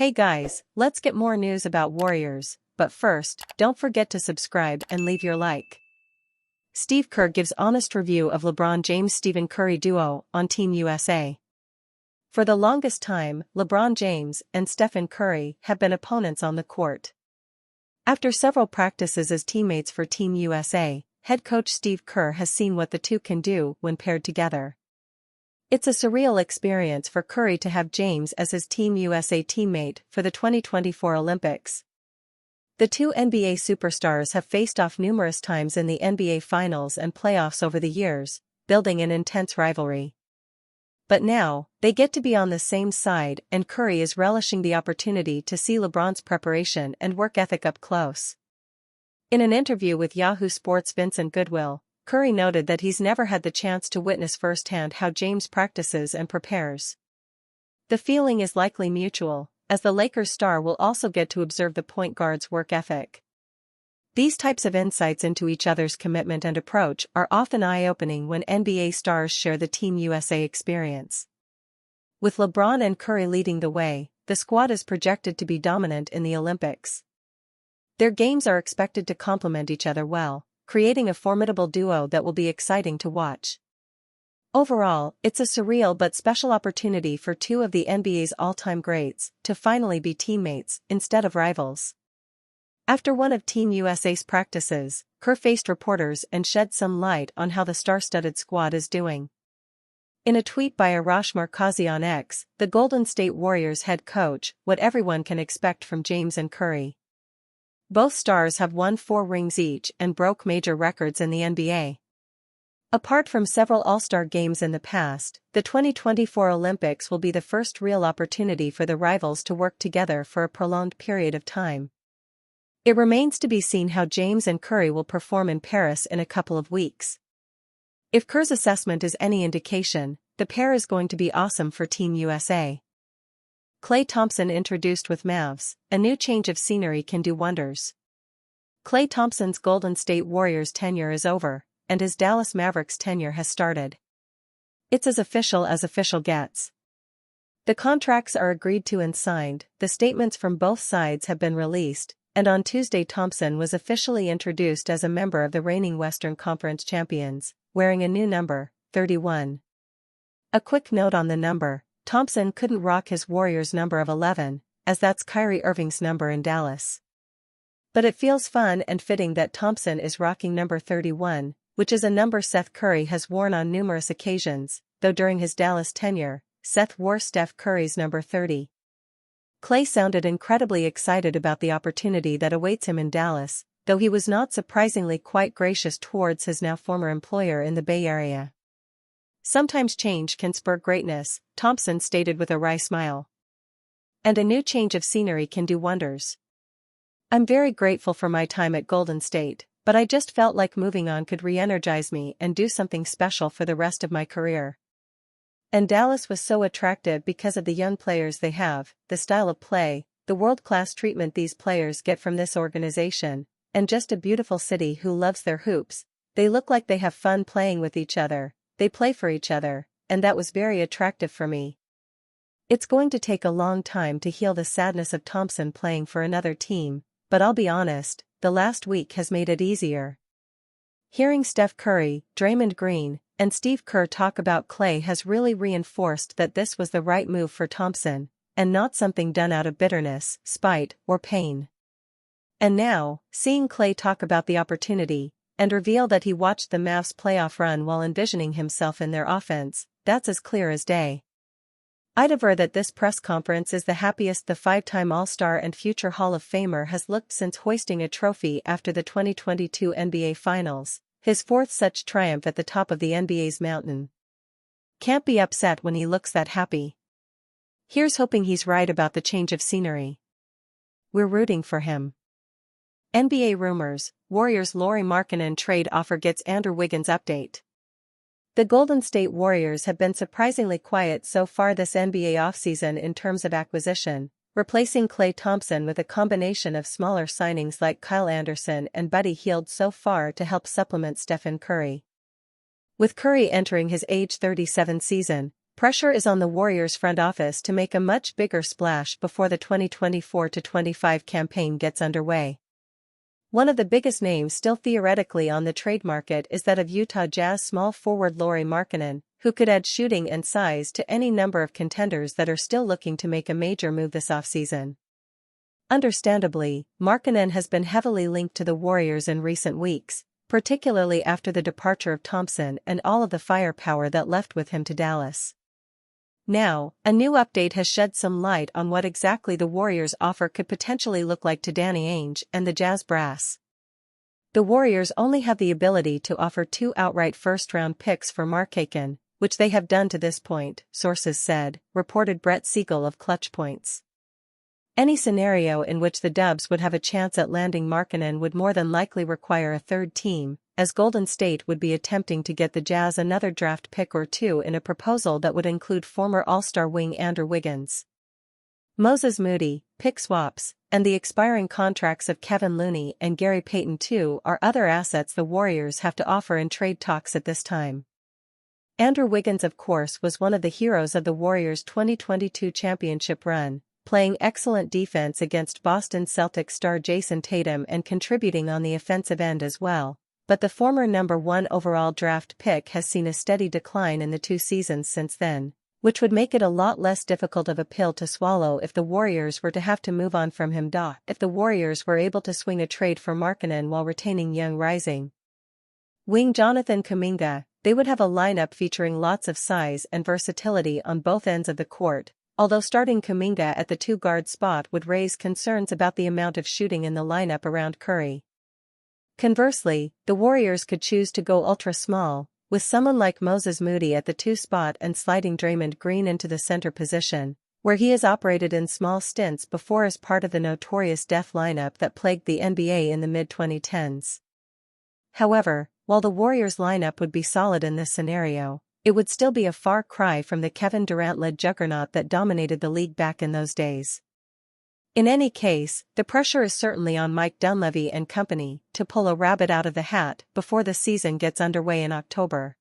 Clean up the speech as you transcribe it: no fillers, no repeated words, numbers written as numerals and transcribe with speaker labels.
Speaker 1: Hey guys, let's get more news about Warriors, but first, don't forget to subscribe and leave your like. Steve Kerr gives honest review of LeBron James-Stephen Curry duo on Team USA. For the longest time, LeBron James and Stephen Curry have been opponents on the court. After several practices as teammates for Team USA, head coach Steve Kerr has seen what the two can do when paired together. It's a surreal experience for Curry to have James as his Team USA teammate for the 2024 Olympics. The two NBA superstars have faced off numerous times in the NBA Finals and playoffs over the years, building an intense rivalry. But now, they get to be on the same side, and Curry is relishing the opportunity to see LeBron's preparation and work ethic up close. In an interview with Yahoo Sports' Vincent Goodwill, Curry noted that he's never had the chance to witness firsthand how James practices and prepares. The feeling is likely mutual, as the Lakers star will also get to observe the point guard's work ethic. These types of insights into each other's commitment and approach are often eye-opening when NBA stars share the Team USA experience. With LeBron and Curry leading the way, the squad is projected to be dominant in the Olympics. Their games are expected to complement each other well, creating a formidable duo that will be exciting to watch. Overall, it's a surreal but special opportunity for two of the NBA's all-time greats to finally be teammates instead of rivals. After one of Team USA's practices, Kerr faced reporters and shed some light on how the star-studded squad is doing. In a tweet by Arash Markkanen on X, the Golden State Warriors head coach, what everyone can expect from James and Curry. Both stars have won 4 rings each and broke major records in the NBA. Apart from several All-Star games in the past, the 2024 Olympics will be the first real opportunity for the rivals to work together for a prolonged period of time. It remains to be seen how James and Curry will perform in Paris in a couple of weeks. If Kerr's assessment is any indication, the pair is going to be awesome for Team USA. Klay Thompson introduced with Mavs, a new change of scenery can do wonders. Klay Thompson's Golden State Warriors tenure is over, and his Dallas Mavericks tenure has started. It's as official gets. The contracts are agreed to and signed, the statements from both sides have been released, and on Tuesday Thompson was officially introduced as a member of the reigning Western Conference champions, wearing a new number, 31. A quick note on the number: Thompson couldn't rock his Warriors number of 11, as that's Kyrie Irving's number in Dallas. But it feels fun and fitting that Thompson is rocking number 31, which is a number Seth Curry has worn on numerous occasions, though during his Dallas tenure, Seth wore Steph Curry's number 30. Klay sounded incredibly excited about the opportunity that awaits him in Dallas, though he was not surprisingly quite gracious towards his now former employer in the Bay Area. Sometimes change can spur greatness, Thompson stated with a wry smile. And a new change of scenery can do wonders. I'm very grateful for my time at Golden State, but I just felt like moving on could re-energize me and do something special for the rest of my career. And Dallas was so attractive because of the young players they have, the style of play, the world-class treatment these players get from this organization, and just a beautiful city who loves their hoops. They look like they have fun playing with each other. They play for each other, and that was very attractive for me. It's going to take a long time to heal the sadness of Thompson playing for another team, but I'll be honest, the last week has made it easier. Hearing Steph Curry, Draymond Green, and Steve Kerr talk about Klay has really reinforced that this was the right move for Thompson, and not something done out of bitterness, spite, or pain. And now, seeing Klay talk about the opportunity, and reveal that he watched the Mavs' playoff run while envisioning himself in their offense, that's as clear as day. I'd aver that this press conference is the happiest the 5-time All-Star and future Hall of Famer has looked since hoisting a trophy after the 2022 NBA Finals, his 4th such triumph at the top of the NBA's mountain. Can't be upset when he looks that happy. Here's hoping he's right about the change of scenery. We're rooting for him. NBA rumors: Warriors' Lauri Markkanen trade offer gets Andrew Wiggins update. The Golden State Warriors have been surprisingly quiet so far this NBA offseason in terms of acquisition, replacing Klay Thompson with a combination of smaller signings like Kyle Anderson and Buddy Hield so far to help supplement Stephen Curry. With Curry entering his age 37 season, pressure is on the Warriors front office to make a much bigger splash before the 2024-25 campaign gets underway. One of the biggest names still theoretically on the trade market is that of Utah Jazz small forward Lauri Markkanen, who could add shooting and size to any number of contenders that are still looking to make a major move this offseason. Understandably, Markkanen has been heavily linked to the Warriors in recent weeks, particularly after the departure of Thompson and all of the firepower that left with him to Dallas. Now, a new update has shed some light on what exactly the Warriors' offer could potentially look like to Danny Ainge and the Jazz brass. The Warriors only have the ability to offer 2 outright first-round picks for Markkanen, which they have done to this point, sources said, reported Brett Siegel of Clutch Points. Any scenario in which the Dubs would have a chance at landing Markkanen would more than likely require a third team, as Golden State would be attempting to get the Jazz another draft pick or 2 in a proposal that would include former All-Star wing Andrew Wiggins. Moses Moody, pick swaps, and the expiring contracts of Kevin Looney and Gary Payton II are other assets the Warriors have to offer in trade talks at this time. Andrew Wiggins, of course, was one of the heroes of the Warriors' 2022 championship run, playing excellent defense against Boston Celtics star Jason Tatum and contributing on the offensive end as well. But the former number 1 overall draft pick has seen a steady decline in the 2 seasons since then, which would make it a lot less difficult of a pill to swallow if the Warriors were to have to move on from him. If the Warriors were able to swing a trade for Markkanen while retaining young rising wing Jonathan Kuminga, they would have a lineup featuring lots of size and versatility on both ends of the court, although starting Kuminga at the 2-guard spot would raise concerns about the amount of shooting in the lineup around Curry. Conversely, the Warriors could choose to go ultra-small, with someone like Moses Moody at the 2 spot and sliding Draymond Green into the center position, where he has operated in small stints before as part of the notorious death lineup that plagued the NBA in the mid-2010s. However, while the Warriors lineup would be solid in this scenario, it would still be a far cry from the Kevin Durant-led juggernaut that dominated the league back in those days. In any case, the pressure is certainly on Mike Dunleavy and company to pull a rabbit out of the hat before the season gets underway in October.